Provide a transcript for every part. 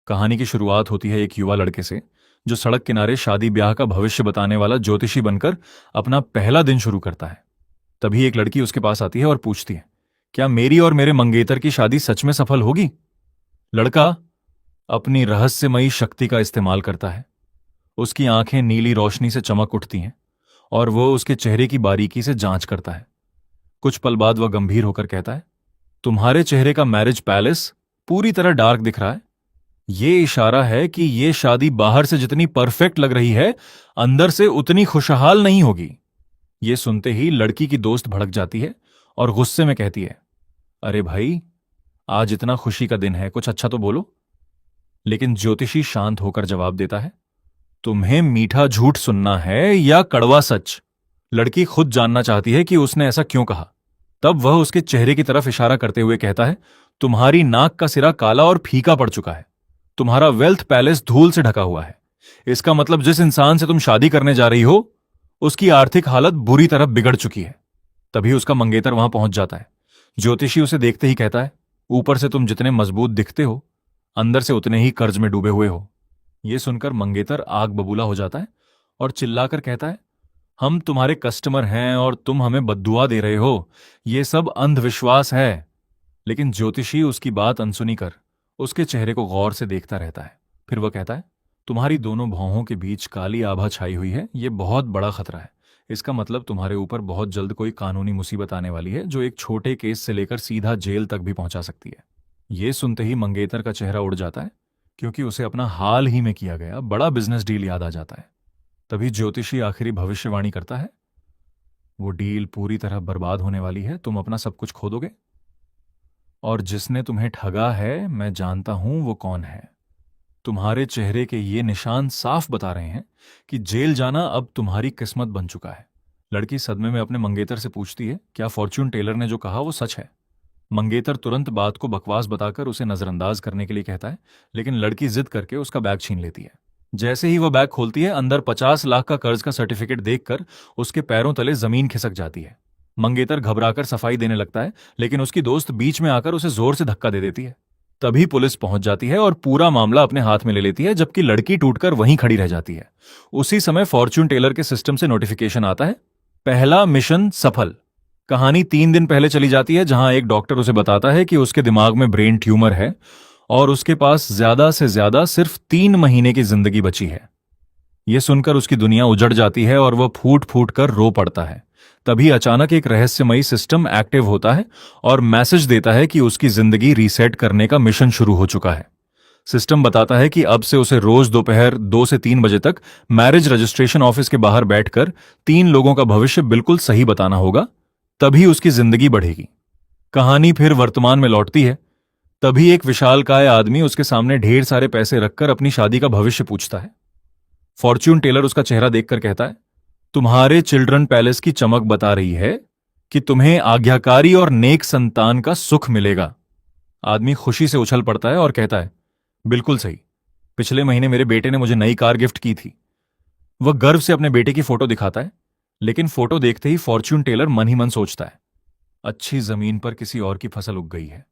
कहानी की शुरुआत होती है एक युवा लड़के से जो सड़क किनारे शादी ब्याह का भविष्य बताने वाला ज्योतिषी बनकर अपना पहला दिन शुरू करता है। तभी एक लड़की उसके पास आती है और पूछती है, क्या मेरी और मेरे मंगेतर की शादी सच में सफल होगी? लड़का अपनी रहस्यमयी शक्ति का इस्तेमाल करता है। उसकी आंखें नीली रोशनी से चमक उठती हैं और वो उसके चेहरे की बारीकी से जांच करता है। कुछ पल बाद वह गंभीर होकर कहता है, तुम्हारे चेहरे का मैरिज पैलेस पूरी तरह डार्क दिख रहा है। ये इशारा है कि ये शादी बाहर से जितनी परफेक्ट लग रही है, अंदर से उतनी खुशहाल नहीं होगी। ये सुनते ही लड़की की दोस्त भड़क जाती है और गुस्से में कहती है, अरे भाई, आज इतना खुशी का दिन है, कुछ अच्छा तो बोलो। लेकिन ज्योतिषी शांत होकर जवाब देता है, तुम्हें मीठा झूठ सुनना है या कड़वा सच? लड़की खुद जानना चाहती है कि उसने ऐसा क्यों कहा। तब वह उसके चेहरे की तरफ इशारा करते हुए कहता है, तुम्हारी नाक का सिरा काला और फीका पड़ चुका है। तुम्हारा वेल्थ पैलेस धूल से ढका हुआ है। इसका मतलब जिस इंसान से तुम शादी करने जा रही हो, उसकी आर्थिक हालत बुरी तरह बिगड़ चुकी है। तभी उसका मंगेतर वहां पहुंच जाता है। ज्योतिषी उसे देखते ही कहता है, ऊपर से तुम जितने मजबूत दिखते हो, अंदर से उतने ही कर्ज में डूबे हुए हो। यह सुनकर मंगेतर आग बबूला हो जाता है और चिल्लाकर कहता है, हम तुम्हारे कस्टमर हैं और तुम हमें बद्दुआ दे रहे हो। यह सब अंधविश्वास है। लेकिन ज्योतिषी उसकी बात अनसुनी कर उसके चेहरे को गौर से देखता रहता है। फिर वह कहता है, तुम्हारी दोनों भौहों के बीच काली आभा छाई हुई है। यह बहुत बड़ा खतरा है। इसका मतलब तुम्हारे ऊपर बहुत जल्द कोई कानूनी मुसीबत आने वाली है, जो एक छोटे केस से लेकर सीधा जेल तक भी पहुंचा सकती है। यह सुनते ही मंगेतर का चेहरा उड़ जाता है, क्योंकि उसे अपना हाल ही में किया गया बड़ा बिजनेस डील याद आ जाता है। तभी ज्योतिषी आखिरी भविष्यवाणी करता है, वो डील पूरी तरह बर्बाद होने वाली है। तुम अपना सब कुछ खो दोगे, और जिसने तुम्हें ठगा है, मैं जानता हूं वो कौन है। तुम्हारे चेहरे के ये निशान साफ बता रहे हैं कि जेल जाना अब तुम्हारी किस्मत बन चुका है। लड़की सदमे में अपने मंगेतर से पूछती है, क्या फॉर्च्यून टेलर ने जो कहा वो सच है? मंगेतर तुरंत बात को बकवास बताकर उसे नजरअंदाज करने के लिए कहता है, लेकिन लड़की जिद करके उसका बैग छीन लेती है। जैसे ही वह बैग खोलती है, अंदर 50 लाख का कर्ज का सर्टिफिकेट देखकर उसके पैरों तले जमीन खिसक जाती है। मंगेतर घबराकर सफाई देने लगता है, लेकिन उसकी दोस्त बीच में आकर उसे जोर से धक्का दे देती है। तभी पुलिस पहुंच जाती है और पूरा मामला अपने हाथ में ले लेती है, जबकि लड़की टूटकर वहीं खड़ी रह जाती है। उसी समय फॉर्च्यून टेलर के सिस्टम से नोटिफिकेशन आता है, पहला मिशन सफल। कहानी 3 दिन पहले चली जाती है, जहां एक डॉक्टर उसे बताता है कि उसके दिमाग में ब्रेन ट्यूमर है और उसके पास ज्यादा से ज्यादा सिर्फ 3 महीने की जिंदगी बची है। यह सुनकर उसकी दुनिया उजड़ जाती है और वह फूट फूट कर रो पड़ता है। तभी अचानक एक रहस्यमयी सिस्टम एक्टिव होता है और मैसेज देता है कि उसकी जिंदगी रीसेट करने का मिशन शुरू हो चुका है। सिस्टम बताता है कि अब से उसे रोज दोपहर 2 से 3 बजे तक मैरिज रजिस्ट्रेशन ऑफिस के बाहर बैठकर 3 लोगों का भविष्य बिल्कुल सही बताना होगा, तभी उसकी जिंदगी बढ़ेगी। कहानी फिर वर्तमान में लौटती है। तभी एक विशालकाय आदमी उसके सामने ढेर सारे पैसे रखकर अपनी शादी का भविष्य पूछता है। फॉर्च्यून टेलर उसका चेहरा देखकर कहता है, तुम्हारे चिल्ड्रन पैलेस की चमक बता रही है कि तुम्हें आज्ञाकारी और नेक संतान का सुख मिलेगा। आदमी खुशी से उछल पड़ता है और कहता है, बिल्कुल सही। पिछले महीने मेरे बेटे ने मुझे नई कार गिफ्ट की थी। वह गर्व से अपने बेटे की फोटो दिखाता है, लेकिन फोटो देखते ही फॉर्च्यून टेलर मन ही मन सोचता है, अच्छी जमीन पर किसी और की फसल उग गई है।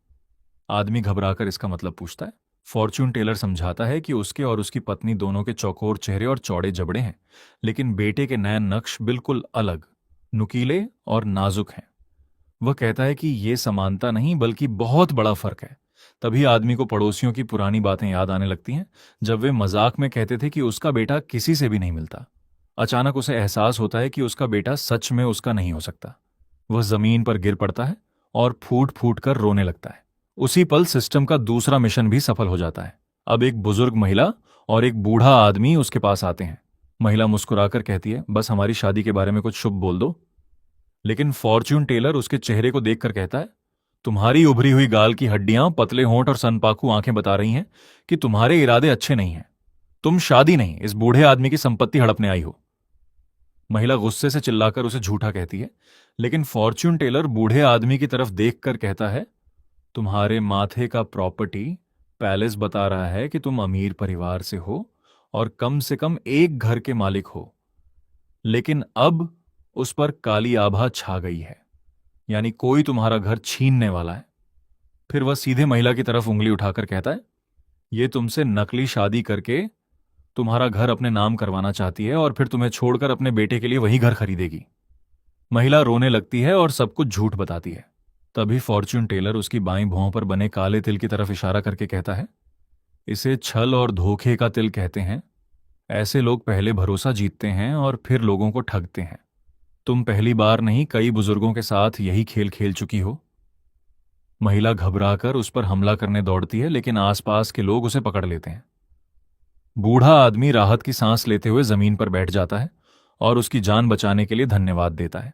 आदमी घबराकर इसका मतलब पूछता है। फॉर्च्यून टेलर समझाता है कि उसके और उसकी पत्नी दोनों के चौकोर चेहरे और चौड़े जबड़े हैं, लेकिन बेटे के नयन नक्श बिल्कुल अलग, नुकीले और नाजुक हैं। वह कहता है कि यह समानता नहीं बल्कि बहुत बड़ा फर्क है। तभी आदमी को पड़ोसियों की पुरानी बातें याद आने लगती हैं, जब वे मजाक में कहते थे कि उसका बेटा किसी से भी नहीं मिलता। अचानक उसे एहसास होता है कि उसका बेटा सच में उसका नहीं हो सकता। वह जमीन पर गिर पड़ता है और फूट फूट कर रोने लगता है। उसी पल सिस्टम का दूसरा मिशन भी सफल हो जाता है। अब एक बुजुर्ग महिला और एक बूढ़ा आदमी उसके पास आते हैं। महिला मुस्कुराकर कहती है, बस हमारी शादी के बारे में कुछ शुभ बोल दो। लेकिन फॉर्च्यून टेलर उसके चेहरे को देखकर कहता है, तुम्हारी उभरी हुई गाल की हड्डियां, पतले होंठ और सनपाकू आंखें बता रही हैं कि तुम्हारे इरादे अच्छे नहीं हैं। तुम शादी नहीं, इस बूढ़े आदमी की संपत्ति हड़पने आई हो। महिला गुस्से से चिल्लाकर उसे झूठा कहती है, लेकिन फॉर्च्यून टेलर बूढ़े आदमी की तरफ देखकर कहता है, तुम्हारे माथे का प्रॉपर्टी पैलेस बता रहा है कि तुम अमीर परिवार से हो और कम से कम एक घर के मालिक हो, लेकिन अब उस पर काली आभा छा गई है, यानी कोई तुम्हारा घर छीनने वाला है। फिर वह सीधे महिला की तरफ उंगली उठाकर कहता है, ये तुमसे नकली शादी करके तुम्हारा घर अपने नाम करवाना चाहती है और फिर तुम्हें छोड़कर अपने बेटे के लिए वही घर खरीदेगी। महिला रोने लगती है और सब कुछ झूठ बताती है। तभी फॉर्च्यून टेलर उसकी बाईं भौं पर बने काले तिल की तरफ इशारा करके कहता है, इसे छल और धोखे का तिल कहते हैं। ऐसे लोग पहले भरोसा जीतते हैं और फिर लोगों को ठगते हैं। तुम पहली बार नहीं, कई बुजुर्गों के साथ यही खेल खेल चुकी हो। महिला घबराकर उस पर हमला करने दौड़ती है, लेकिन आसपास के लोग उसे पकड़ लेते हैं। बूढ़ा आदमी राहत की सांस लेते हुए जमीन पर बैठ जाता है और उसकी जान बचाने के लिए धन्यवाद देता है।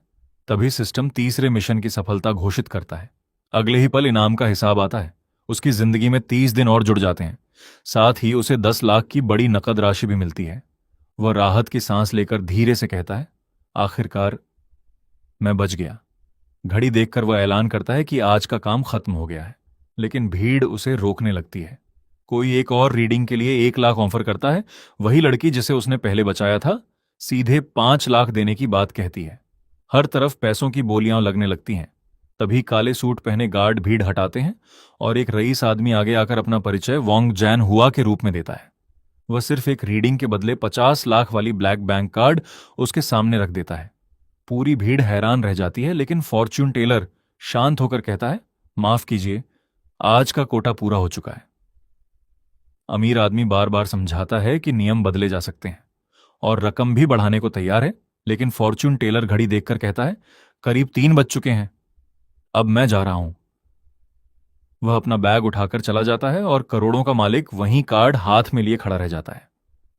तभी सिस्टम तीसरे मिशन की सफलता घोषित करता है। अगले ही पल इनाम का हिसाब आता है। उसकी जिंदगी में 30 दिन और जुड़ जाते हैं। साथ ही उसे 10 लाख की बड़ी नकद राशि भी मिलती है। वह राहत की सांस लेकर धीरे से कहता है, आखिरकार मैं बच गया। घड़ी देखकर वह ऐलान करता है कि आज का काम खत्म हो गया है। लेकिन भीड़ उसे रोकने लगती है। कोई एक और रीडिंग के लिए 1 लाख ऑफर करता है। वही लड़की जिसे उसने पहले बचाया था सीधे 5 लाख देने की बात कहती है। हर तरफ पैसों की बोलियां लगने लगती हैं। तभी काले सूट पहने गार्ड भीड़ हटाते हैं और एक रईस आदमी आगे आकर अपना परिचय वोंग जैन हुआ के रूप में देता है। वह सिर्फ एक रीडिंग के बदले 50 लाख वाली ब्लैक बैंक कार्ड उसके सामने रख देता है। पूरी भीड़ हैरान रह जाती है, लेकिन फॉर्च्यून टेलर शांत होकर कहता है, माफ कीजिए, आज का कोटा पूरा हो चुका है। अमीर आदमी बार बार समझाता है कि नियम बदले जा सकते हैं और रकम भी बढ़ाने को तैयार है, लेकिन फॉर्च्यून टेलर घड़ी देखकर कहता है, करीब 3 बज चुके हैं, अब मैं जा रहा हूं। वह अपना बैग उठाकर चला जाता है और करोड़ों का मालिक वहीं कार्ड हाथ में लिए खड़ा रह जाता है।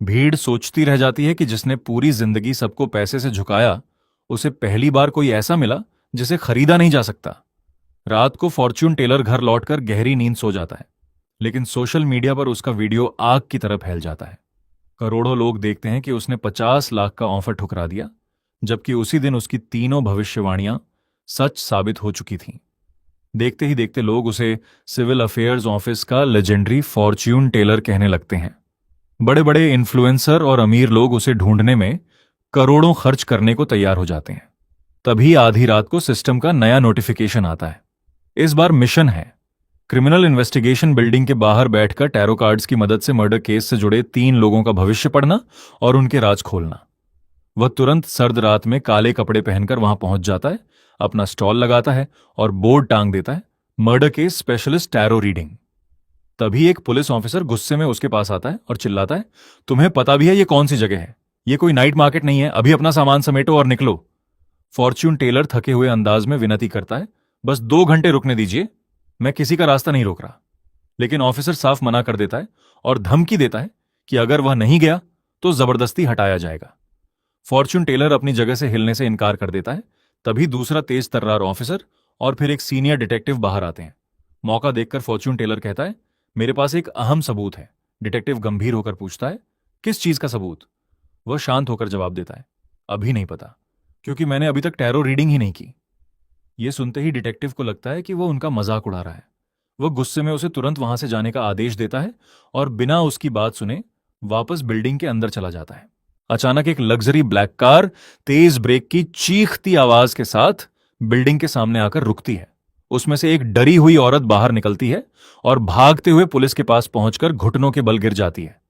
भीड़ सोचती रह जाती है कि जिसने पूरी जिंदगी सबको पैसे से झुकाया, उसे पहली बार कोई ऐसा मिला जिसे खरीदा नहीं जा सकता। रात को फॉर्च्यून टेलर घर लौटकर गहरी नींद सो जाता है, लेकिन सोशल मीडिया पर उसका वीडियो आग की तरह फैल जाता है। करोड़ों लोग देखते हैं कि उसने 50 लाख का ऑफर ठुकरा दिया, जबकि उसी दिन उसकी तीनों भविष्यवाणियां सच साबित हो चुकी थीं। देखते ही देखते लोग उसे सिविल अफेयर्स ऑफिस का लेजेंडरी फॉर्च्यून टेलर कहने लगते हैं। बड़े बड़े इन्फ्लुएंसर और अमीर लोग उसे ढूंढने में करोड़ों खर्च करने को तैयार हो जाते हैं। तभी आधी रात को सिस्टम का नया नोटिफिकेशन आता है। इस बार मिशन है क्रिमिनल इन्वेस्टिगेशन बिल्डिंग के बाहर बैठकर टैरो कार्ड्स की मदद से मर्डर केस से जुड़े 3 लोगों का भविष्य पढ़ना और उनके राज खोलना। वह तुरंत सर्द रात में काले कपड़े पहनकर वहां पहुंच जाता है, अपना स्टॉल लगाता है और बोर्ड टांग देता है, murder case specialist tarot reading. तभी एक पुलिस ऑफिसर गुस्से में उसके पास आता है और चिल्लाता है, तुम्हें पता भी है ये कौन सी जगह है? ये कोई नाइट मार्केट नहीं है, अभी अपना सामान समेटो और निकलो। फॉर्च्यून टेलर थके हुए अंदाज में विनती करता है, बस 2 घंटे रुकने दीजिए, मैं किसी का रास्ता नहीं रोक रहा। लेकिन ऑफिसर साफ मना कर देता है और धमकी देता है कि अगर वह नहीं गया तो जबरदस्ती हटाया जाएगा। फॉर्च्यून टेलर अपनी जगह से हिलने से इनकार कर देता है। तभी दूसरा तेज तर्रार ऑफिसर और फिर एक सीनियर डिटेक्टिव बाहर आते हैं। मौका देखकर फॉर्च्यून टेलर कहता है, मेरे पास एक अहम सबूत है। डिटेक्टिव गंभीर होकर पूछता है, किस चीज का सबूत? वह शांत होकर जवाब देता है, अभी नहीं पता, क्योंकि मैंने अभी तक टैरो रीडिंग ही नहीं की। यह सुनते ही डिटेक्टिव को लगता है कि वह उनका मजाक उड़ा रहा है। वह गुस्से में उसे तुरंत वहां से जाने का आदेश देता है और बिना उसकी बात सुने वापस बिल्डिंग के अंदर चला जाता है। अचानक एक लग्जरी ब्लैक कार तेज ब्रेक की चीखती आवाज के साथ बिल्डिंग के सामने आकर रुकती है। उसमें से एक डरी हुई औरत बाहर निकलती है और भागते हुए पुलिस के पास पहुंचकर घुटनों के बल गिर जाती है।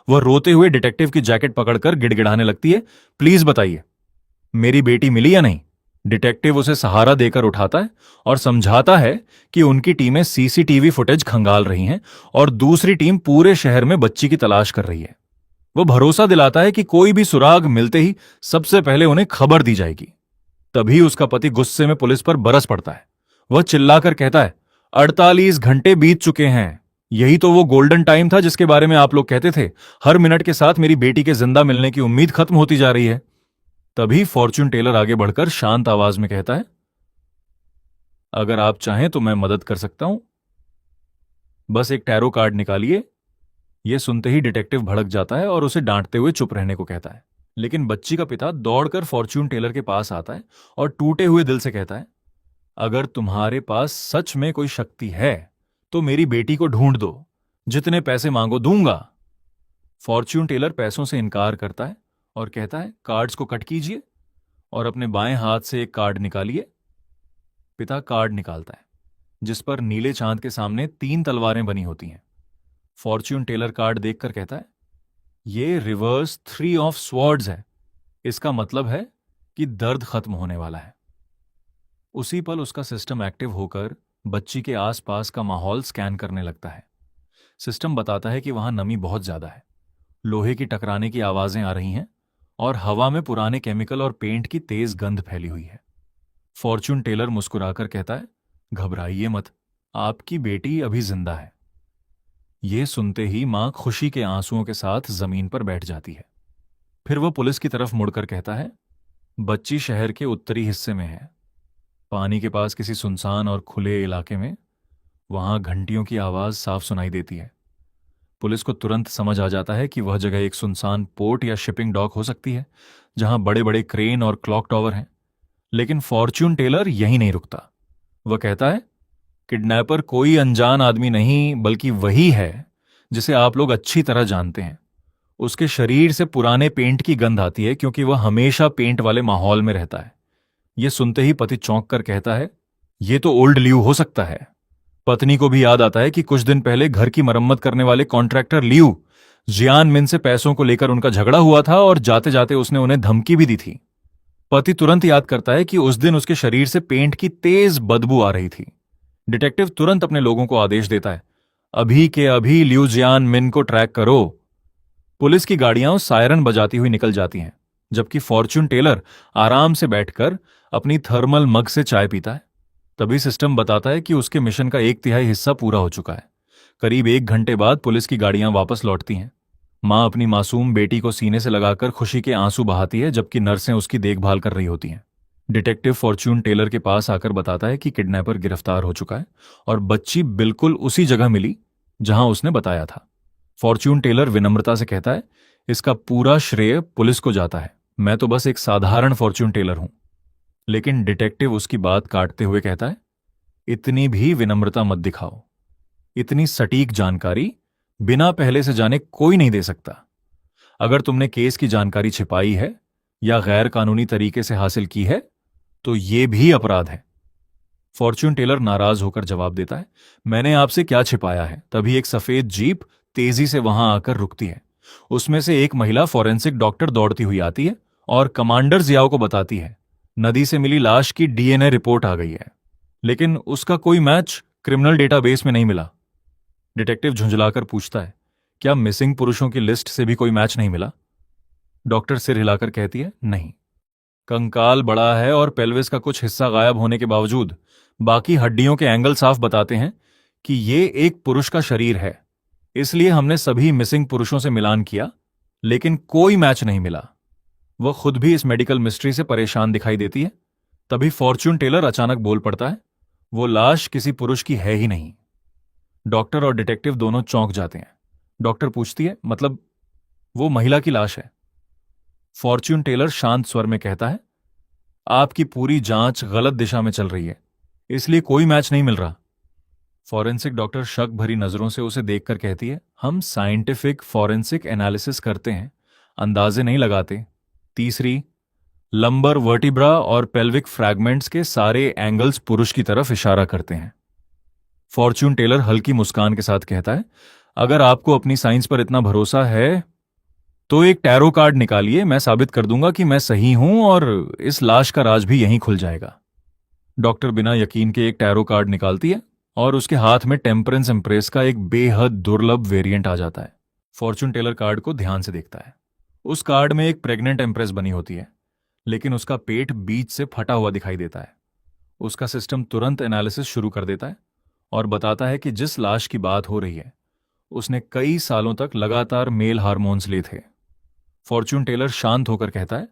वह रोते हुए डिटेक्टिव की जैकेट पकड़कर गिड़गिड़ाने लगती है, प्लीज बताइए, मेरी बेटी मिली या नहीं? डिटेक्टिव उसे सहारा देकर उठाता है और समझाता है कि उनकी टीमें सीसीटीवी फुटेज खंगाल रही हैं और दूसरी टीम पूरे शहर में बच्ची की तलाश कर रही है। वह भरोसा दिलाता है कि कोई भी सुराग मिलते ही सबसे पहले उन्हें खबर दी जाएगी। तभी उसका पति गुस्से में पुलिस पर बरस पड़ता है। वह चिल्लाकर कहता है, 48 घंटे बीत चुके हैं। यही तो वो गोल्डन टाइम था जिसके बारे में आप लोग कहते थे। हर मिनट के साथ मेरी बेटी के जिंदा मिलने की उम्मीद खत्म होती जा रही है। तभी फॉर्च्यून टेलर आगे बढ़कर शांत आवाज में कहता है, अगर आप चाहें तो मैं मदद कर सकता हूं, बस एक टैरो कार्ड निकालिए। यह सुनते ही डिटेक्टिव भड़क जाता है और उसे डांटते हुए चुप रहने को कहता है। लेकिन बच्ची का पिता दौड़कर फॉर्च्यून टेलर के पास आता है और टूटे हुए दिल से कहता है, अगर तुम्हारे पास सच में कोई शक्ति है तो मेरी बेटी को ढूंढ दो, जितने पैसे मांगो दूंगा। फॉर्च्यून टेलर पैसों से इनकार करता है और कहता है, कार्ड्स को कट कीजिए और अपने बाएं हाथ से एक कार्ड निकालिए। पिता कार्ड निकालता है जिस पर नीले चांद के सामने 3 तलवारें बनी होती हैं। फॉर्च्यून टेलर कार्ड देखकर कहता है, ये रिवर्स 3 ऑफ स्वॉर्ड्स है। इसका मतलब है कि दर्द खत्म होने वाला है। उसी पल उसका सिस्टम एक्टिव होकर बच्ची के आसपास का माहौल स्कैन करने लगता है। सिस्टम बताता है कि वहां नमी बहुत ज्यादा है, लोहे की टकराने की आवाजें आ रही हैं और हवा में पुराने केमिकल और पेंट की तेज गंध फैली हुई है। फॉर्च्यून टेलर मुस्कुराकर कहता है, घबराइए मत, आपकी बेटी अभी जिंदा है। यह सुनते ही मां खुशी के आंसुओं के साथ जमीन पर बैठ जाती है। फिर वह पुलिस की तरफ मुड़कर कहता है, बच्ची शहर के उत्तरी हिस्से में है, पानी के पास किसी सुनसान और खुले इलाके में। वहां घंटियों की आवाज साफ सुनाई देती है। पुलिस को तुरंत समझ आ जाता है कि वह जगह एक सुनसान पोर्ट या शिपिंग डॉक हो सकती है, जहां बड़े बड़े क्रेन और क्लॉक टावर हैं। लेकिन फॉर्च्यून टेलर यहीं नहीं रुकता। वह कहता है, किडनैपर कोई अनजान आदमी नहीं, बल्कि वही है जिसे आप लोग अच्छी तरह जानते हैं। उसके शरीर से पुराने पेंट की गंध आती है, क्योंकि वह हमेशा पेंट वाले माहौल में रहता है। यह सुनते ही पति चौंक कर कहता है, यह तो ओल्ड लियू हो सकता है। पत्नी को भी याद आता है कि कुछ दिन पहले घर की मरम्मत करने वाले कॉन्ट्रैक्टर लियू जियान मिन से पैसों को लेकर उनका झगड़ा हुआ था और जाते जाते उसने उन्हें धमकी भी दी थी। पति तुरंत याद करता है कि उस दिन उसके शरीर से पेंट की तेज बदबू आ रही थी। डिटेक्टिव तुरंत अपने लोगों को आदेश देता है, अभी के अभी लियू जियान मिन को ट्रैक करो। पुलिस की गाड़ियां सायरन बजाती हुई निकल जाती हैं, जबकि फॉर्च्यून टेलर आराम से बैठकर अपनी थर्मल मग से चाय पीता है। तभी सिस्टम बताता है कि उसके मिशन का 1/3 हिस्सा पूरा हो चुका है। करीब 1 घंटे बाद पुलिस की गाड़ियां वापस लौटती हैं। मां अपनी मासूम बेटी को सीने से लगाकर खुशी के आंसू बहाती है, जबकि नर्सें उसकी देखभाल कर रही होती हैं। डिटेक्टिव फॉर्च्यून टेलर के पास आकर बताता है कि किडनैपर गिरफ्तार हो चुका है और बच्ची बिल्कुल उसी जगह मिली जहां उसने बताया था। फॉर्च्यून टेलर विनम्रता से कहता है, इसका पूरा श्रेय पुलिस को जाता है, मैं तो बस एक साधारण फॉर्च्यून टेलर हूं। लेकिन डिटेक्टिव उसकी बात काटते हुए कहता है, इतनी भी विनम्रता मत दिखाओ। इतनी सटीक जानकारी बिना पहले से जाने कोई नहीं दे सकता। अगर तुमने केस की जानकारी छिपाई है या गैर कानूनी तरीके से हासिल की है तो यह भी अपराध है। फॉर्च्यून टेलर नाराज होकर जवाब देता है, मैंने आपसे क्या छिपाया है। तभी एक सफेद जीप तेजी से वहां आकर रुकती है। उसमें से एक महिला फॉरेंसिक डॉक्टर दौड़ती हुई आती है और कमांडर जियाओ को बताती है, नदी से मिली लाश की डीएनए रिपोर्ट आ गई है, लेकिन उसका कोई मैच क्रिमिनल डेटाबेस में नहीं मिला। डिटेक्टिव झुंझलाकर पूछता है, क्या मिसिंग पुरुषों की लिस्ट से भी कोई मैच नहीं मिला? डॉक्टर सिर हिलाकर कहती है, नहीं। कंकाल बड़ा है और पेल्विस का कुछ हिस्सा गायब होने के बावजूद बाकी हड्डियों के एंगल साफ बताते हैं कि यह एक पुरुष का शरीर है। इसलिए हमने सभी मिसिंग पुरुषों से मिलान किया, लेकिन कोई मैच नहीं मिला। वह खुद भी इस मेडिकल मिस्ट्री से परेशान दिखाई देती है। तभी फॉर्च्यून टेलर अचानक बोल पड़ता है, वो लाश किसी पुरुष की है ही नहीं। डॉक्टर और डिटेक्टिव दोनों चौंक जाते हैं। डॉक्टर पूछती है, मतलब वो महिला की लाश है? फॉर्च्यून टेलर शांत स्वर में कहता है, आपकी पूरी जांच गलत दिशा में चल रही है, इसलिए कोई मैच नहीं मिल रहा। फॉरेंसिक डॉक्टर शक भरी नजरों से उसे देखकर कहती है, हम साइंटिफिक फॉरेंसिक एनालिसिस करते हैं, अंदाजे नहीं लगाते। तीसरी, लंबर वर्टिब्रा और पेल्विक फ्रैगमेंट्स के सारे एंगल्स पुरुष की तरफ इशारा करते हैं। फॉर्च्यून टेलर हल्की मुस्कान के साथ कहता है, अगर आपको अपनी साइंस पर इतना भरोसा है तो एक टैरो कार्ड निकालिए, मैं साबित कर दूंगा कि मैं सही हूं और इस लाश का राज भी यहीं खुल जाएगा। डॉक्टर बिना यकीन के एक टैरो कार्ड निकालती है और उसके हाथ में टेम्परेंस इम्प्रेस का एक बेहद दुर्लभ वेरिएंट आ जाता है। फॉर्च्यून टेलर कार्ड को ध्यान से देखता है। उस कार्ड में एक प्रेग्नेंट एम्प्रेस बनी होती है, लेकिन उसका पेट बीच से फटा हुआ दिखाई देता है। उसका सिस्टम तुरंत एनालिसिस शुरू कर देता है और बताता है कि जिस लाश की बात हो रही है उसने कई सालों तक लगातार मेल हार्मोन्स लिए थे। फॉर्च्यून टेलर शांत होकर कहता है,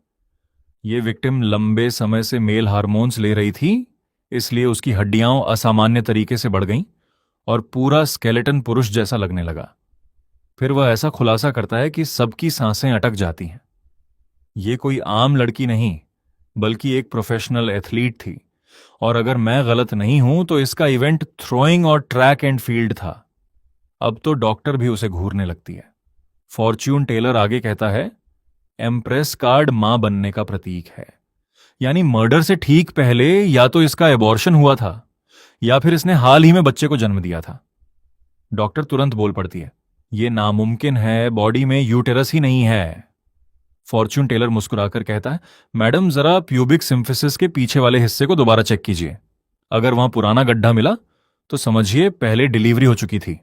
यह विक्टिम लंबे समय से मेल हार्मोन्स ले रही थी, इसलिए उसकी हड्डियां असामान्य तरीके से बढ़ गईं और पूरा स्केलेटन पुरुष जैसा लगने लगा। फिर वह ऐसा खुलासा करता है कि सबकी सांसें अटक जाती हैं। यह कोई आम लड़की नहीं, बल्कि एक प्रोफेशनल एथलीट थी, और अगर मैं गलत नहीं हूं तो इसका इवेंट थ्रोइंग और ट्रैक एंड फील्ड था। अब तो डॉक्टर भी उसे घूरने लगती है। फॉर्च्यून टेलर आगे कहता है, एम्प्रेस कार्ड मां बनने का प्रतीक है, यानी मर्डर से ठीक पहले या तो इसका एबॉर्शन हुआ था या फिर इसने हाल ही में बच्चे को जन्म दिया था। डॉक्टर तुरंत बोल पड़ती है, ये नामुमकिन है, बॉडी में यूटेरस ही नहीं है। फॉर्च्यून टेलर मुस्कुराकर कहता है, मैडम जरा प्यूबिक सिम्फिसिस के पीछे वाले हिस्से को दोबारा चेक कीजिए। अगर वहां पुराना गड्ढा मिला तो समझिए पहले डिलीवरी हो चुकी थी,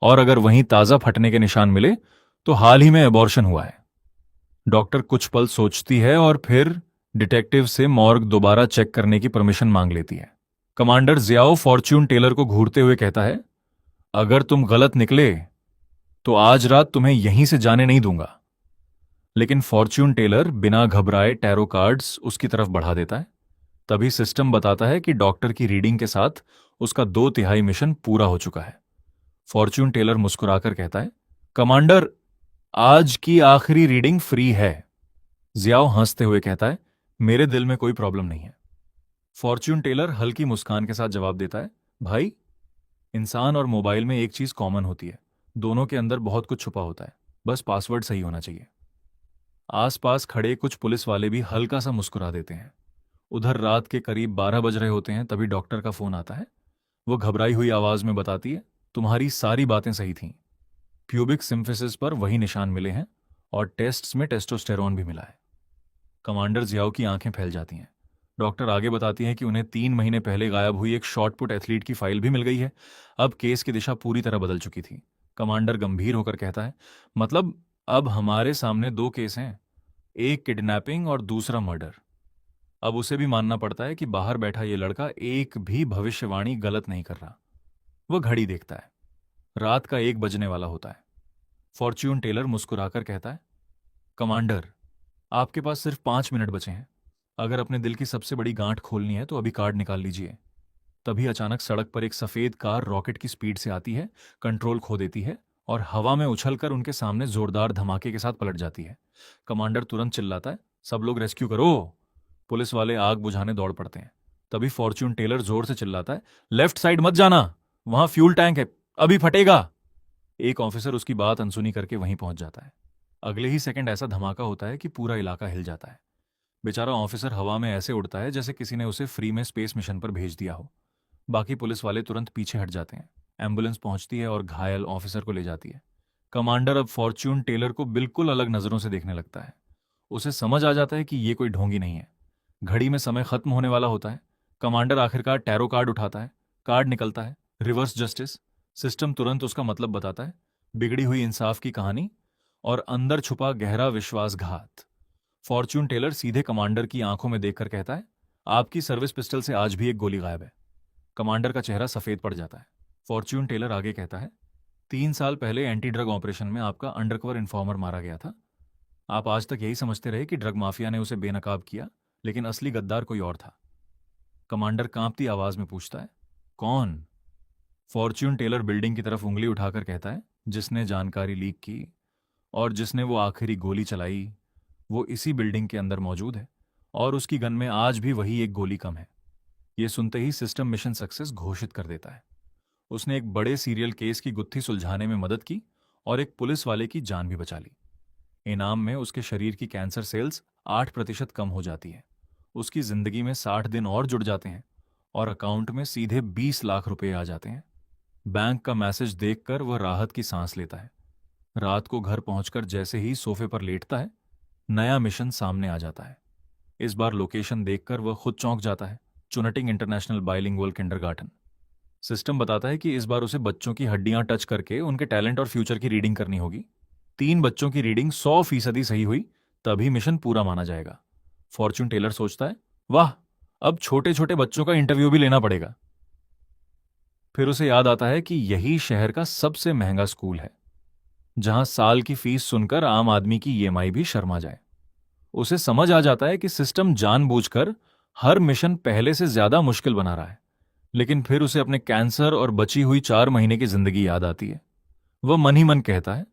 और अगर वहीं ताजा फटने के निशान मिले तो हाल ही में अबॉर्शन हुआ है। डॉक्टर कुछ पल सोचती है और फिर डिटेक्टिव से मॉर्ग दोबारा चेक करने की परमिशन मांग लेती है। कमांडर जियाओ फॉर्च्यून टेलर को घूरते हुए कहता है, अगर तुम गलत निकले तो आज रात तुम्हें यहीं से जाने नहीं दूंगा। लेकिन फॉर्च्यून टेलर बिना घबराए टैरो कार्ड्स उसकी तरफ बढ़ा देता है। तभी सिस्टम बताता है कि डॉक्टर की रीडिंग के साथ उसका 2/3 मिशन पूरा हो चुका है। फॉर्च्यून टेलर मुस्कुराकर कहता है, कमांडर, आज की आखिरी रीडिंग फ्री है। जियाओ हंसते हुए कहता है, मेरे दिल में कोई प्रॉब्लम नहीं है। फॉर्च्यून टेलर हल्की मुस्कान के साथ जवाब देता है, भाई, इंसान और मोबाइल में एक चीज कॉमन होती है, दोनों के अंदर बहुत कुछ छुपा होता है, बस पासवर्ड सही होना चाहिए। आसपास खड़े कुछ पुलिस वाले भी हल्का सा मुस्कुरा देते हैं। उधर रात के करीब 12 बज रहे होते हैं, तभी डॉक्टर का फोन आता है। वो घबराई हुई आवाज में बताती है, तुम्हारी सारी बातें सही थीं। प्यूबिक सिम्फिसिस पर वही निशान मिले हैं और टेस्ट्स में टेस्टोस्टेरोन भी मिला है। कमांडर जियाओ की आंखें फैल जाती हैं। डॉक्टर आगे बताती हैं कि उन्हें 3 महीने पहले गायब हुई एक शॉटपुट एथलीट की फाइल भी मिल गई है। अब केस की दिशा पूरी तरह बदल चुकी थी। कमांडर गंभीर होकर कहता है, मतलब अब हमारे सामने 2 केस हैं, एक किडनैपिंग और दूसरा मर्डर। अब उसे भी मानना पड़ता है कि बाहर बैठा ये लड़का एक भी भविष्यवाणी गलत नहीं कर रहा। वह घड़ी देखता है, रात का 1 बजने वाला होता है। फॉर्च्यून टेलर मुस्कुराकर कहता है, कमांडर, आपके पास सिर्फ 5 मिनट बचे हैं। अगर अपने दिल की सबसे बड़ी गांठ खोलनी है तो अभी कार्ड निकाल लीजिए। तभी अचानक सड़क पर एक सफेद कार रॉकेट की स्पीड से आती है, कंट्रोल खो देती है और हवा में उछलकर उनके सामने जोरदार धमाके के साथ पलट जाती है। कमांडर तुरंत चिल्लाता है, सब लोग रेस्क्यू करो। पुलिस वाले आग बुझाने दौड़ पड़ते हैं। तभी फॉर्च्यून टेलर जोर से चिल्लाता है, लेफ्ट साइड मत जाना, वहां फ्यूल टैंक है, अभी फटेगा। एक ऑफिसर उसकी बात अनसुनी करके वहीं पहुंच जाता है। अगले ही सेकंड ऐसा धमाका होता है कि पूरा इलाका हिल जाता है। बेचारा ऑफिसर हवा में ऐसे उड़ता है जैसे किसी ने उसे फ्री में स्पेस मिशन पर भेज दिया हो। बाकी पुलिस वाले तुरंत पीछे हट जाते हैं। एम्बुलेंस पहुंचती है और घायल ऑफिसर को ले जाती है। कमांडर अब फॉर्च्यून टेलर को बिल्कुल अलग नजरों से देखने लगता है। उसे समझ आ जाता है कि ये कोई ढोंगी नहीं है। घड़ी में समय खत्म होने वाला होता है। कमांडर आखिरकार टैरो कार्ड उठाता है। कार्ड निकलता है, रिवर्स जस्टिस। सिस्टम तुरंत उसका मतलब बताता है, बिगड़ी हुई इंसाफ की कहानी और अंदर छुपा गहरा विश्वासघात। फॉर्च्यून टेलर सीधे कमांडर की आंखों में देखकर कहता है, आपकी सर्विस पिस्टल से आज भी एक गोली गायब है। कमांडर का चेहरा सफेद पड़ जाता है। फॉर्च्यून टेलर आगे कहता है, 3 साल पहले एंटी ड्रग ऑपरेशन में आपका अंडरकवर इन्फॉर्मर मारा गया था। आप आज तक यही समझते रहे कि ड्रग माफिया ने उसे बेनकाब किया, लेकिन असली गद्दार कोई और था। कमांडर कांपती आवाज में पूछता है, कौन? फॉर्च्यून टेलर बिल्डिंग की तरफ उंगली उठाकर कहता है, जिसने जानकारी लीक की और जिसने वो आखिरी गोली चलाई, वो इसी बिल्डिंग के अंदर मौजूद है और उसकी गन में आज भी वही एक गोली कम है। ये सुनते ही सिस्टम मिशन सक्सेस घोषित कर देता है। उसने एक बड़े सीरियल केस की गुत्थी सुलझाने में मदद की और एक पुलिस वाले की जान भी बचा ली। इनाम में उसके शरीर की कैंसर सेल्स 8% कम हो जाती है। उसकी जिंदगी में 60 दिन और जुड़ जाते हैं और अकाउंट में सीधे 20 लाख रुपए आ जाते हैं। बैंक का मैसेज देखकर वह राहत की सांस लेता है। रात को घर पहुंचकर जैसे ही सोफे पर लेटता है, नया मिशन सामने आ जाता है। इस बार लोकेशन देखकर वह खुद चौंक जाता है, चुनटिंग इंटरनेशनल बाइलिंगुअल किंडरगार्टन। सिस्टम बताता है कि इस बार उसे बच्चों की हड्डियां टच करके उनके टैलेंट और फ्यूचर की रीडिंग करनी होगी। 3 बच्चों की रीडिंग 100% सही हुई तभी मिशन पूरा माना जाएगा। फॉर्च्यून टेलर सोचता है, वाह, अब छोटे छोटे बच्चों का इंटरव्यू भी लेना पड़ेगा। फिर उसे याद आता है कि यही शहर का सबसे महंगा स्कूल है, जहां साल की फीस सुनकर आम आदमी की ईएमआई भी शर्मा जाए। उसे समझ आ जाता है कि सिस्टम जानबूझकर हर मिशन पहले से ज्यादा मुश्किल बना रहा है। लेकिन फिर उसे अपने कैंसर और बची हुई 4 महीने की जिंदगी याद आती है। वह मन ही मन कहता है,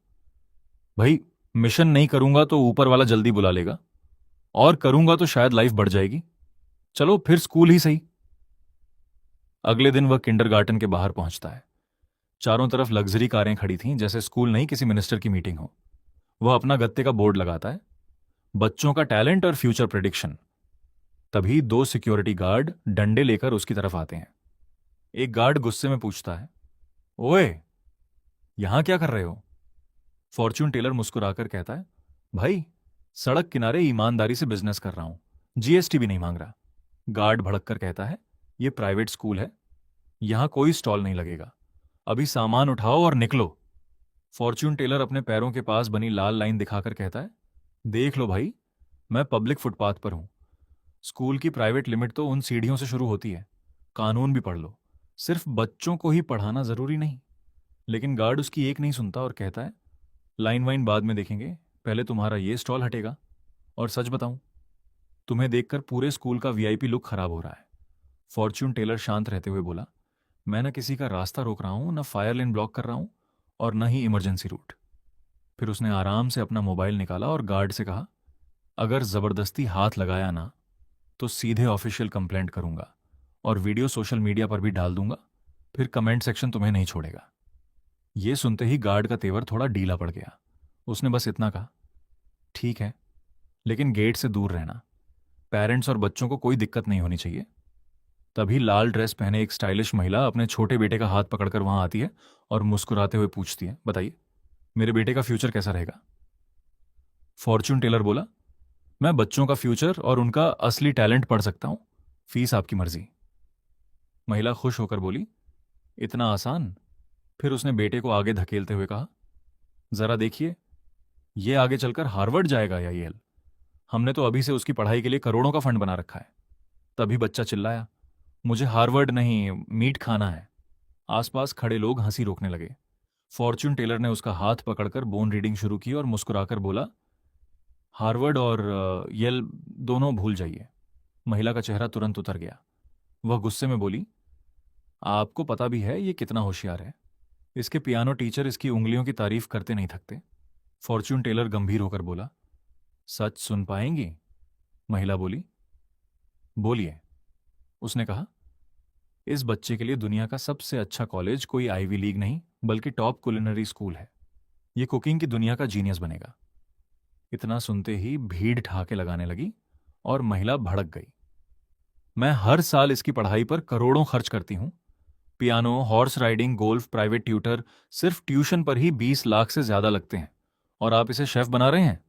भाई, मिशन नहीं करूंगा तो ऊपर वाला जल्दी बुला लेगा, और करूंगा तो शायद लाइफ बढ़ जाएगी। चलो फिर स्कूल ही सही। अगले दिन वह किंडरगार्टन के बाहर पहुंचता है। चारों तरफ लग्जरी कारें खड़ी थीं, जैसे स्कूल नहीं किसी मिनिस्टर की मीटिंग हो। वह अपना गत्ते का बोर्ड लगाता है, बच्चों का टैलेंट और फ्यूचर प्रेडिक्शन। तभी 2 सिक्योरिटी गार्ड डंडे लेकर उसकी तरफ आते हैं। एक गार्ड गुस्से में पूछता है, ओए, यहां क्या कर रहे हो? फॉर्च्यून टेलर मुस्कुराकर कहता है, भाई सड़क किनारे ईमानदारी से बिजनेस कर रहा हूं, जीएसटी भी नहीं मांग रहा। गार्ड भड़क कर कहता है, ये प्राइवेट स्कूल है, यहां कोई स्टॉल नहीं लगेगा, अभी सामान उठाओ और निकलो। फॉर्च्यून टेलर अपने पैरों के पास बनी लाल लाइन दिखाकर कहता है, देख लो भाई, मैं पब्लिक फुटपाथ पर हूं। स्कूल की प्राइवेट लिमिट तो उन सीढ़ियों से शुरू होती है। कानून भी पढ़ लो, सिर्फ बच्चों को ही पढ़ाना जरूरी नहीं। लेकिन गार्ड उसकी एक नहीं सुनता और कहता है, लाइन वाइन बाद में देखेंगे, पहले तुम्हारा ये स्टॉल हटेगा। और सच बताऊं, तुम्हें देखकर पूरे स्कूल का वीआईपी लुक खराब हो रहा है। फॉर्च्यून टेलर शांत रहते हुए बोला, मैं न किसी का रास्ता रोक रहा हूं, न फायर लेन ब्लॉक कर रहा हूं, और न ही इमरजेंसी रूट। फिर उसने आराम से अपना मोबाइल निकाला और गार्ड से कहा, अगर जबरदस्ती हाथ लगाया ना तो सीधे ऑफिशियल कंप्लेंट करूंगा और वीडियो सोशल मीडिया पर भी डाल दूंगा, फिर कमेंट सेक्शन तुम्हें नहीं छोड़ेगा। ये सुनते ही गार्ड का तेवर थोड़ा ढीला पड़ गया। उसने बस इतना कहा, ठीक है, लेकिन गेट से दूर रहना, पेरेंट्स और बच्चों को कोई दिक्कत नहीं होनी चाहिए। तभी लाल ड्रेस पहने एक स्टाइलिश महिला अपने छोटे बेटे का हाथ पकड़कर वहां आती है और मुस्कुराते हुए पूछती है, बताइए मेरे बेटे का फ्यूचर कैसा रहेगा। फॉर्च्यून टेलर बोला, मैं बच्चों का फ्यूचर और उनका असली टैलेंट पढ़ सकता हूं, फीस आपकी मर्जी। महिला खुश होकर बोली, इतना आसान। फिर उसने बेटे को आगे धकेलते हुए कहा, जरा देखिए, ये आगे चलकर हार्वर्ड जाएगा या येल। हमने तो अभी से उसकी पढ़ाई के लिए करोड़ों का फंड बना रखा है। तभी बच्चा चिल्लाया, मुझे हार्वर्ड नहीं, मीट खाना है। आसपास खड़े लोग हंसी रोकने लगे। फॉर्च्यून टेलर ने उसका हाथ पकड़कर बोन रीडिंग शुरू की और मुस्कुराकर बोला, हार्वर्ड और येल दोनों भूल जाइए। महिला का चेहरा तुरंत उतर गया। वह गुस्से में बोली, आपको पता भी है ये कितना होशियार है। इसके पियानो टीचर इसकी उंगलियों की तारीफ करते नहीं थकते। फॉर्च्यून टेलर गंभीर होकर बोला, सच सुन पाएंगी? महिला बोली, बोलिए। उसने कहा, इस बच्चे के लिए दुनिया का सबसे अच्छा कॉलेज कोई आईवी लीग नहीं बल्कि टॉप कुलिनरी स्कूल है। ये कुकिंग की दुनिया का जीनियस बनेगा। इतना सुनते ही भीड़ ठहाके लगाने लगी और महिला भड़क गई। मैं हर साल इसकी पढ़ाई पर करोड़ों खर्च करती हूं। Piano, horse riding, golf, private tutor, सिर्फ ट्यूशन पर ही 20 लाख से ज्यादा लगते हैं, और आप इसे शेफ बना रहे हैं।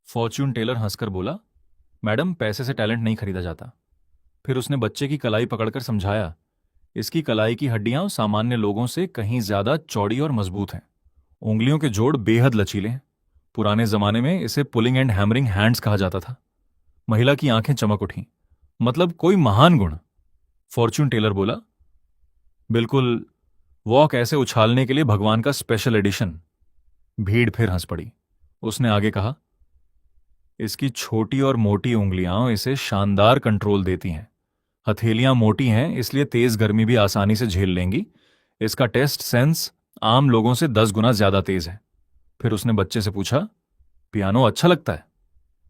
फॉर्च्यून टेलर हंसकर बोला, मैडम पैसे से टैलेंट नहीं खरीदा जाता। फिर उसने बच्चे की कलाई पकड़कर समझाया, इसकी कलाई की हड्डियां सामान्य लोगों से कहीं ज्यादा चौड़ी और मजबूत हैं। उंगलियों के जोड़ बेहद लचीले हैं। पुराने जमाने में इसे पुलिंग एंड हैमरिंग हैंड्स कहा जाता था। महिला की आंखें चमक उठी, मतलब कोई महान गुण। फॉर्च्यून टेलर बोला, बिल्कुल, वॉक ऐसे उछालने के लिए भगवान का स्पेशल एडिशन। भीड़ फिर हंस पड़ी। उसने आगे कहा, इसकी छोटी और मोटी उंगलियां इसे शानदार कंट्रोल देती हैं। हथेलियां मोटी हैं इसलिए तेज गर्मी भी आसानी से झेल लेंगी। इसका टेस्ट सेंस आम लोगों से 10 गुना ज्यादा तेज है। फिर उसने बच्चे से पूछा, पियानो अच्छा लगता है?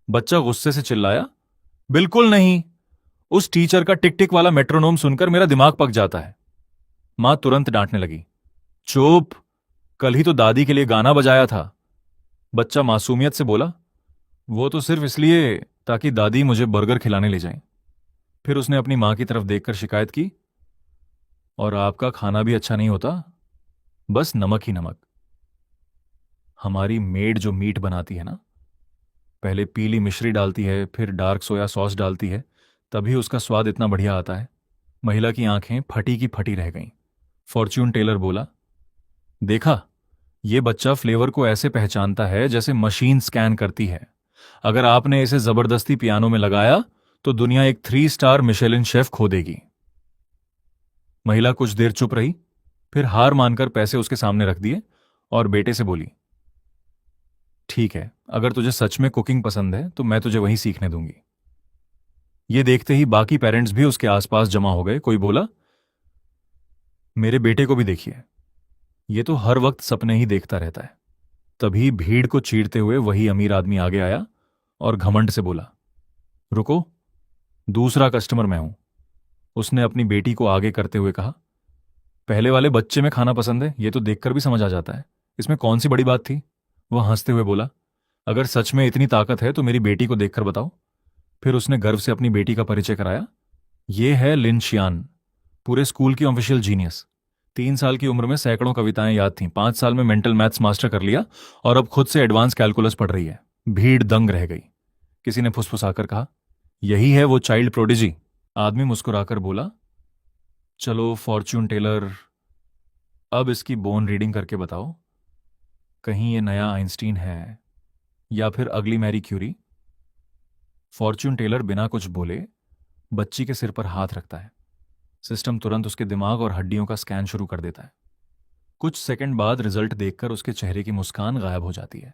बच्चा गुस्से से चिल्लाया, बिल्कुल नहीं, उस टीचर का टिक टिक वाला मेट्रोनोम सुनकर मेरा दिमाग पक जाता है। मां तुरंत डांटने लगी, चुप, कल ही तो दादी के लिए गाना बजाया था। बच्चा मासूमियत से बोला, वो तो सिर्फ इसलिए ताकि दादी मुझे बर्गर खिलाने ले जाएं। फिर उसने अपनी मां की तरफ देखकर शिकायत की, और आपका खाना भी अच्छा नहीं होता, बस नमक ही नमक। हमारी मेड जो मीट बनाती है ना, पहले पीली मिश्री डालती है, फिर डार्क सोया सॉस डालती है, तभी उसका स्वाद इतना बढ़िया आता है। महिला की आंखें फटी की फटी रह गईं। फॉर्च्यून टेलर बोला, देखा, यह बच्चा फ्लेवर को ऐसे पहचानता है जैसे मशीन स्कैन करती है। अगर आपने इसे जबरदस्ती पियानो में लगाया तो दुनिया एक 3 स्टार मिशेलिन शेफ खो देगी। महिला कुछ देर चुप रही, फिर हार मानकर पैसे उसके सामने रख दिए और बेटे से बोली, ठीक है, अगर तुझे सच में कुकिंग पसंद है तो मैं तुझे वहीं सीखने दूंगी। ये देखते ही बाकी पेरेंट्स भी उसके आसपास जमा हो गए। कोई बोला, मेरे बेटे को भी देखिए, ये तो हर वक्त सपने ही देखता रहता है। तभी भीड़ को चीरते हुए वही अमीर आदमी आगे आया और घमंड से बोला, रुको, दूसरा कस्टमर मैं हूं। उसने अपनी बेटी को आगे करते हुए कहा, पहले वाले बच्चे में खाना पसंद है, ये तो देखकर भी समझ आ जाता है, इसमें कौन सी बड़ी बात थी। वह हंसते हुए बोला, अगर सच में इतनी ताकत है तो मेरी बेटी को देखकर बताओ। फिर उसने गर्व से अपनी बेटी का परिचय कराया, यह है लिन शियान, पूरे स्कूल की ऑफिशियल जीनियस। 3 साल की उम्र में सैकड़ों कविताएं याद थीं, 5 साल में मेंटल मैथ्स मास्टर कर लिया और अब खुद से एडवांस कैलकुलस पढ़ रही है। भीड़ दंग रह गई। किसी ने फुसफुसाकर कहा, यही है वो चाइल्ड प्रोडिजी। आदमी मुस्कुराकर बोला, चलो फॉर्च्यून टेलर, अब इसकी बोन रीडिंग करके बताओ, कहीं ये नया आइंस्टीन है या फिर अगली मैरी क्यूरी। फॉर्च्यून टेलर बिना कुछ बोले बच्ची के सिर पर हाथ रखता है। सिस्टम तुरंत उसके दिमाग और हड्डियों का स्कैन शुरू कर देता है। कुछ सेकंड बाद रिजल्ट देखकर उसके चेहरे की मुस्कान गायब हो जाती है।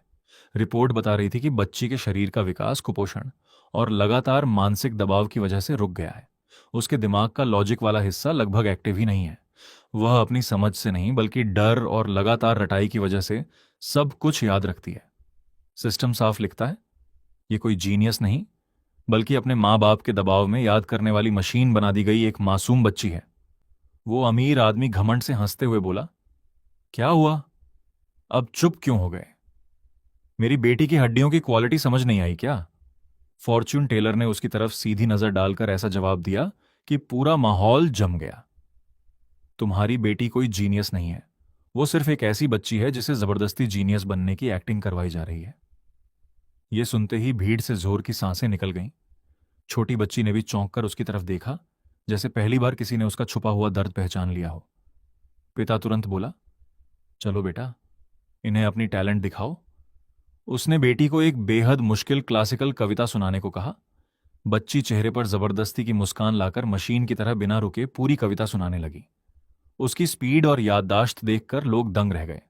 रिपोर्ट बता रही थी कि बच्ची के शरीर का विकास कुपोषण और लगातार मानसिक दबाव की वजह से रुक गया है। उसके दिमाग का लॉजिक वाला हिस्सा लगभग एक्टिव ही नहीं है। वह अपनी समझ से नहीं बल्कि डर और लगातार रटाई की वजह से सब कुछ याद रखती है। सिस्टम साफ लिखता है, ये कोई जीनियस नहीं बल्कि अपने माँ बाप के दबाव में याद करने वाली मशीन बना दी गई एक मासूम बच्ची है। वो अमीर आदमी घमंड से हंसते हुए बोला, क्या हुआ, अब चुप क्यों हो गए? मेरी बेटी की हड्डियों की क्वालिटी समझ नहीं आई क्या? फॉर्च्यून टेलर ने उसकी तरफ सीधी नजर डालकर ऐसा जवाब दिया कि पूरा माहौल जम गया। तुम्हारी बेटी कोई जीनियस नहीं है, वो सिर्फ एक ऐसी बच्ची है जिसे जबरदस्ती जीनियस बनने की एक्टिंग करवाई जा रही है। यह सुनते ही भीड़ से जोर की सांसें निकल गईं। छोटी बच्ची ने भी चौंक कर उसकी तरफ देखा, जैसे पहली बार किसी ने उसका छुपा हुआ दर्द पहचान लिया हो। पिता तुरंत बोला, चलो बेटा, इन्हें अपनी टैलेंट दिखाओ। उसने बेटी को एक बेहद मुश्किल क्लासिकल कविता सुनाने को कहा। बच्ची चेहरे पर जबरदस्ती की मुस्कान लाकर मशीन की तरह बिना रुके पूरी कविता सुनाने लगी। उसकी स्पीड और याददाश्त देखकर लोग दंग रह गए।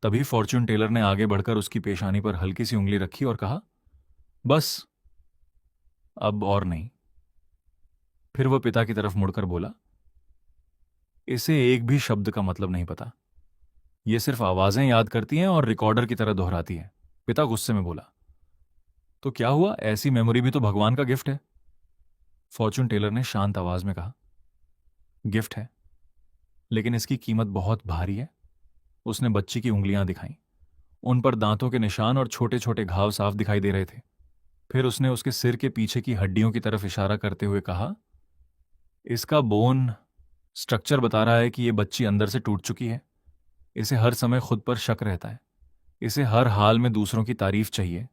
तभी फॉर्च्यून टेलर ने आगे बढ़कर उसकी पेशानी पर हल्की सी उंगली रखी और कहा, बस अब और नहीं। फिर वह पिता की तरफ मुड़कर बोला, इसे एक भी शब्द का मतलब नहीं पता, यह सिर्फ आवाजें याद करती हैं और रिकॉर्डर की तरह दोहराती है। पिता गुस्से में बोला, तो क्या हुआ, ऐसी मेमोरी भी तो भगवान का गिफ्ट है। फॉर्च्यून टेलर ने शांत आवाज में कहा, गिफ्ट है, लेकिन इसकी कीमत बहुत भारी है। उसने बच्ची की उंगलियां दिखाईं। उन पर दांतों के निशान और छोटे छोटे घाव साफ दिखाई दे रहे थे। फिर उसने उसके सिर के पीछे की हड्डियों की तरफ इशारा करते हुए कहा, इसका बोन स्ट्रक्चर बता रहा है कि यह बच्ची अंदर से टूट चुकी है। इसे हर समय खुद पर शक रहता है। इसे हर हाल में दूसरों की तारीफ चाहिए,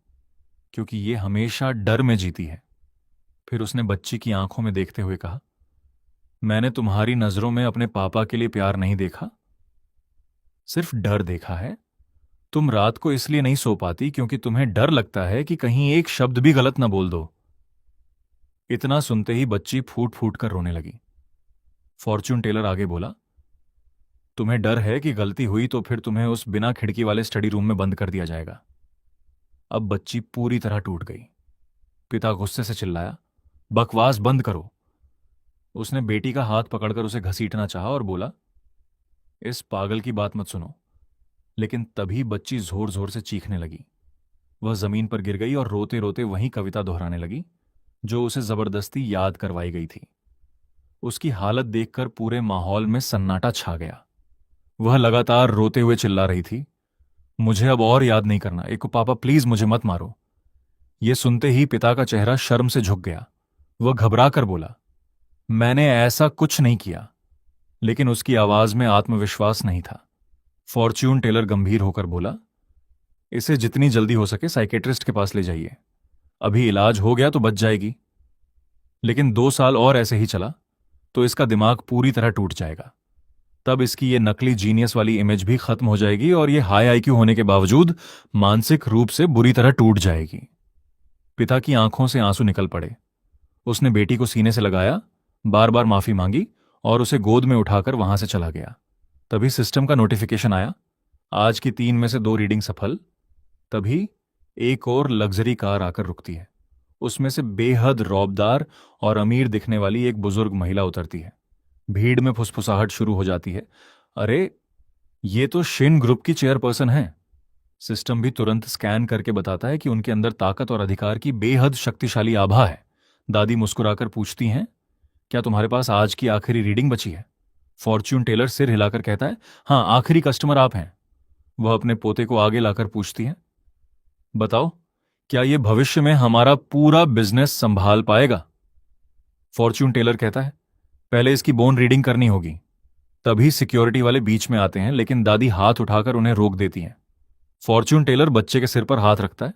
क्योंकि यह हमेशा डर में जीती है। फिर उसने बच्ची की आंखों में देखते हुए कहा, मैंने तुम्हारी नजरों में अपने पापा के लिए प्यार नहीं देखा, सिर्फ डर देखा है। तुम रात को इसलिए नहीं सो पाती क्योंकि तुम्हें डर लगता है कि कहीं एक शब्द भी गलत ना बोल दो। इतना सुनते ही बच्ची फूट फूट कर रोने लगी। फॉर्च्यून टेलर आगे बोला, तुम्हें डर है कि गलती हुई तो फिर तुम्हें उस बिना खिड़की वाले स्टडी रूम में बंद कर दिया जाएगा। अब बच्ची पूरी तरह टूट गई। पिता गुस्से से चिल्लाया, बकवास बंद करो। उसने बेटी का हाथ पकड़कर उसे घसीटना चाहा और बोला, इस पागल की बात मत सुनो। लेकिन तभी बच्ची जोर जोर से चीखने लगी। वह जमीन पर गिर गई और रोते रोते वही कविता दोहराने लगी जो उसे जबरदस्ती याद करवाई गई थी। उसकी हालत देखकर पूरे माहौल में सन्नाटा छा गया। वह लगातार रोते हुए चिल्ला रही थी, मुझे अब और याद नहीं करना, एको पापा प्लीज मुझे मत मारो। यह सुनते ही पिता का चेहरा शर्म से झुक गया। वह घबरा कर बोला, मैंने ऐसा कुछ नहीं किया। लेकिन उसकी आवाज में आत्मविश्वास नहीं था। फॉर्च्यून टेलर गंभीर होकर बोला, इसे जितनी जल्दी हो सके साइकेट्रिस्ट के पास ले जाइए। अभी इलाज हो गया तो बच जाएगी, लेकिन 2 साल और ऐसे ही चला तो इसका दिमाग पूरी तरह टूट जाएगा। तब इसकी ये नकली जीनियस वाली इमेज भी खत्म हो जाएगी और ये हाई आईक्यू होने के बावजूद मानसिक रूप से बुरी तरह टूट जाएगी। पिता की आंखों से आंसू निकल पड़े। उसने बेटी को सीने से लगाया, बार बार माफी मांगी और उसे गोद में उठाकर वहां से चला गया। तभी सिस्टम का नोटिफिकेशन आया, आज की 3 में से 2 रीडिंग सफल। तभी एक और लग्जरी कार आकर रुकती है। उसमें से बेहद रौबदार और अमीर दिखने वाली एक बुजुर्ग महिला उतरती है। भीड़ में फुसफुसाहट शुरू हो जाती है, अरे ये तो शिन ग्रुप की चेयरपर्सन है। सिस्टम भी तुरंत स्कैन करके बताता है कि उनके अंदर ताकत और अधिकार की बेहद शक्तिशाली आभा है। दादी मुस्कुराकर पूछती हैं, क्या तुम्हारे पास आज की आखिरी रीडिंग बची है? फॉर्च्यून टेलर सिर हिलाकर कहता है, हां, आखिरी कस्टमर आप हैं। वह अपने पोते को आगे लाकर पूछती है, बताओ क्या यह भविष्य में हमारा पूरा बिजनेस संभाल पाएगा? फॉर्च्यून टेलर कहता है, पहले इसकी बोन रीडिंग करनी होगी। तभी सिक्योरिटी वाले बीच में आते हैं, लेकिन दादी हाथ उठाकर उन्हें रोक देती हैं। फॉर्च्यून टेलर बच्चे के सिर पर हाथ रखता है,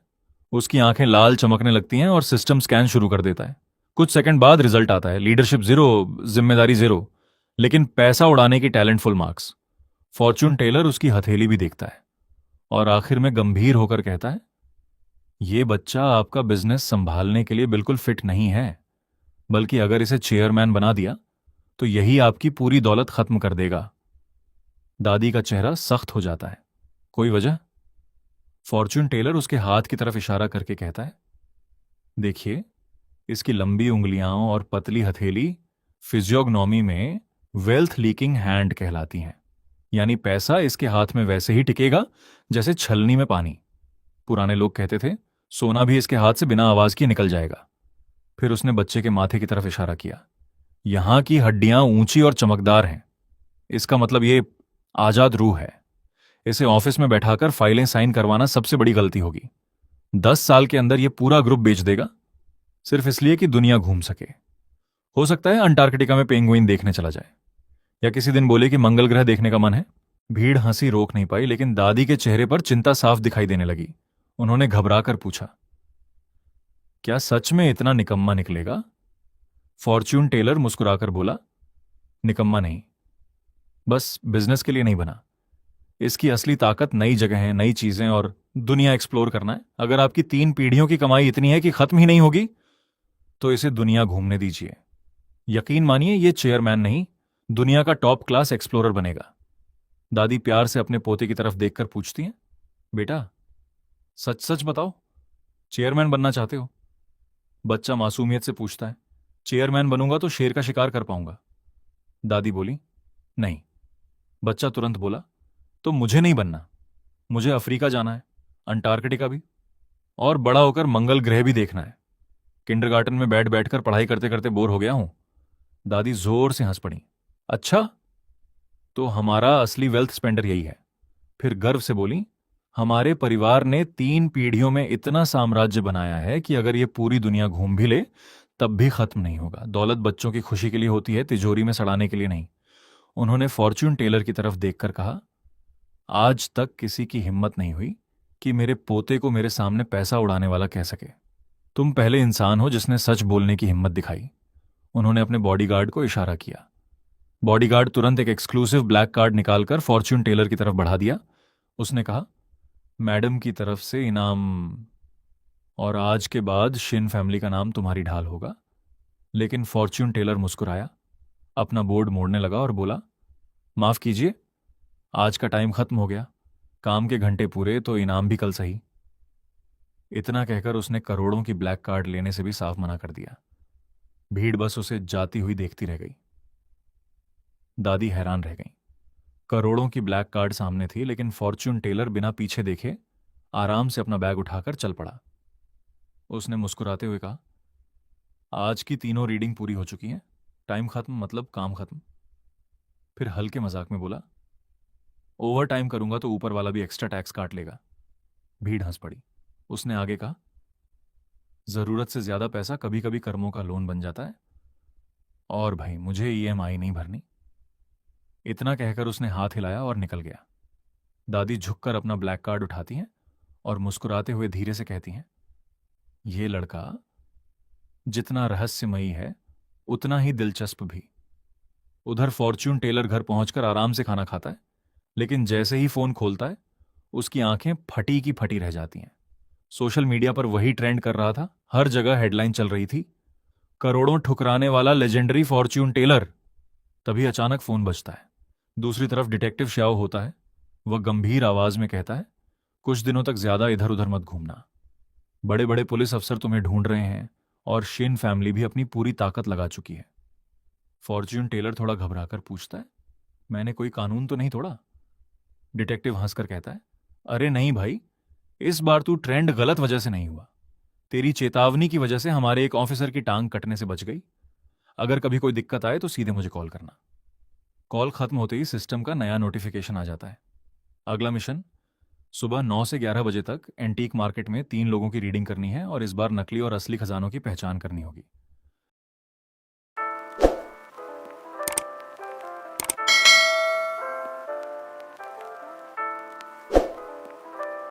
उसकी आंखें लाल चमकने लगती हैं और सिस्टम स्कैन शुरू कर देता है। कुछ सेकंड बाद रिजल्ट आता है, लीडरशिप 0, जिम्मेदारी 0, लेकिन पैसा उड़ाने की talent full marks. Fortune teller उसकी हथेली भी देखता है और आखिर में गंभीर होकर कहता है, ये बच्चा आपका बिजनेस संभालने के लिए बिल्कुल फिट नहीं है, बल्कि अगर इसे चेयरमैन बना दिया तो यही आपकी पूरी दौलत खत्म कर देगा। दादी का चेहरा सख्त हो जाता है। कोई वजह? फॉर्च्यून टेलर उसके हाथ की तरफ इशारा करके कहता है, देखिए, इसकी लंबी उंगलियां और पतली हथेली फिजियोग्नॉमी में वेल्थ लीकिंग हैंड कहलाती हैं। यानी पैसा इसके हाथ में वैसे ही टिकेगा जैसे छलनी में पानी। पुराने लोग कहते थे, सोना भी इसके हाथ से बिना आवाज किए निकल जाएगा। फिर उसने बच्चे के माथे की तरफ इशारा किया। यहां की हड्डियां ऊंची और चमकदार हैं। इसका मतलब ये आजाद रूह है। इसे ऑफिस में बैठाकर फाइलें साइन करवाना सबसे बड़ी गलती होगी। 10 साल के अंदर ये पूरा ग्रुप बेच देगा, सिर्फ इसलिए कि दुनिया घूम सके। हो सकता है अंटार्कटिका में पेंगुइन देखने चला जाए, या किसी दिन बोले कि मंगल ग्रह देखने का मन है। भीड़ हंसी रोक नहीं पाई, लेकिन दादी के चेहरे पर चिंता साफ दिखाई देने लगी। उन्होंने घबराकर पूछा, क्या सच में इतना निकम्मा निकलेगा? फॉर्च्यून टेलर मुस्कुराकर बोला, निकम्मा नहीं, बस बिजनेस के लिए नहीं बना। इसकी असली ताकत नई जगहें, नई चीजें और दुनिया एक्सप्लोर करना है। अगर आपकी 3 पीढ़ियों की कमाई इतनी है कि खत्म ही नहीं होगी, तो इसे दुनिया घूमने दीजिए। यकीन मानिए, ये चेयरमैन नहीं, दुनिया का टॉप क्लास एक्सप्लोरर बनेगा। दादी प्यार से अपने पोते की तरफ देखकर पूछती हैं, बेटा, सच सच बताओ, चेयरमैन बनना चाहते हो? बच्चा मासूमियत से पूछता है, चेयरमैन बनूंगा तो शेर का शिकार कर पाऊंगा। दादी बोली, नहीं। बच्चा तुरंत बोला, तो मुझे नहीं बनना। मुझे अफ्रीका जाना है, अंटार्कटिका भी, और बड़ा होकर मंगल ग्रह भी देखना है। किंडरगार्टन में बैठ बैठकर पढ़ाई करते करते बोर हो गया हूं। दादी जोर से हंस पड़ी। अच्छा, तो हमारा असली वेल्थ स्पेंडर यही है। फिर गर्व से बोली, हमारे परिवार ने 3 पीढ़ियों में इतना साम्राज्य बनाया है कि अगर ये पूरी दुनिया घूम भी ले तब भी खत्म नहीं होगा। दौलत बच्चों की खुशी के लिए होती है, तिजोरी में सड़ाने के लिए नहीं। उन्होंने फॉर्च्यून टेलर की तरफ देखकर कहा, आज तक किसी की हिम्मत नहीं हुई कि मेरे पोते को मेरे सामने पैसा उड़ाने वाला कह सके। तुम पहले इंसान हो जिसने सच बोलने की हिम्मत दिखाई। उन्होंने अपने बॉडीगार्ड को इशारा किया। बॉडीगार्ड तुरंत एक एक्सक्लूसिव ब्लैक कार्ड निकालकर फॉर्च्यून टेलर की तरफ बढ़ा दिया। उसने कहा, मैडम की तरफ से इनाम, और आज के बाद शिन फैमिली का नाम तुम्हारी ढाल होगा। लेकिन फॉर्च्यून टेलर मुस्कुराया, अपना बोर्ड मोड़ने लगा और बोला, माफ कीजिए, आज का टाइम खत्म हो गया। काम के घंटे पूरे तो इनाम भी कल सही। इतना कहकर उसने करोड़ों की ब्लैक कार्ड लेने से भी साफ मना कर दिया। भीड़ बस उसे जाती हुई देखती रह गई। दादी हैरान रह गई। करोड़ों की ब्लैक कार्ड सामने थी, लेकिन फॉर्च्यून टेलर बिना पीछे देखे आराम से अपना बैग उठाकर चल पड़ा। उसने मुस्कुराते हुए कहा, आज की तीनों रीडिंग पूरी हो चुकी हैं, टाइम खत्म मतलब काम खत्म। फिर हल्के मजाक में बोला, ओवर टाइम करूंगा तो ऊपर वाला भी एक्स्ट्रा टैक्स काट लेगा। भीड़ हंस पड़ी। उसने आगे कहा, जरूरत से ज्यादा पैसा कभी कभी कर्मों का लोन बन जाता है, और भाई मुझे ईएमआई नहीं भरनी। इतना कहकर उसने हाथ हिलाया और निकल गया। दादी झुककर अपना ब्लैक कार्ड उठाती हैं और मुस्कुराते हुए धीरे से कहती हैं, ये लड़का जितना रहस्यमयी है उतना ही दिलचस्प भी। उधर फॉर्च्यून टेलर घर पहुंचकर आराम से खाना खाता है, लेकिन जैसे ही फोन खोलता है उसकी आंखें फटी की फटी रह जाती हैं। सोशल मीडिया पर वही ट्रेंड कर रहा था, हर जगह हेडलाइन चल रही थी, करोड़ों ठुकराने वाला लेजेंडरी फॉर्च्यून टेलर। तभी अचानक फोन बजता है। दूसरी तरफ डिटेक्टिव श्याओ होता है। वह गंभीर आवाज में कहता है, कुछ दिनों तक ज्यादा इधर उधर मत घूमना। बड़े बड़े पुलिस अफसर तुम्हें ढूंढ रहे हैं और शिन फैमिली भी अपनी पूरी ताकत लगा चुकी है। फॉर्च्यून टेलर थोड़ा घबराकर पूछता है, मैंने कोई कानून तो नहीं तोड़ा? डिटेक्टिव हंसकर कहता है, अरे नहीं भाई, इस बार तू ट्रेंड गलत वजह से नहीं हुआ। तेरी चेतावनी की वजह से हमारे एक ऑफिसर की टांग कटने से बच गई। अगर कभी कोई दिक्कत आए तो सीधे मुझे कॉल करना। कॉल खत्म होते ही सिस्टम का नया नोटिफिकेशन आ जाता है। अगला मिशन, सुबह 9 से 11 बजे तक एंटीक मार्केट में 3 लोगों की रीडिंग करनी है और इस बार नकली और असली खजानों की पहचान करनी होगी।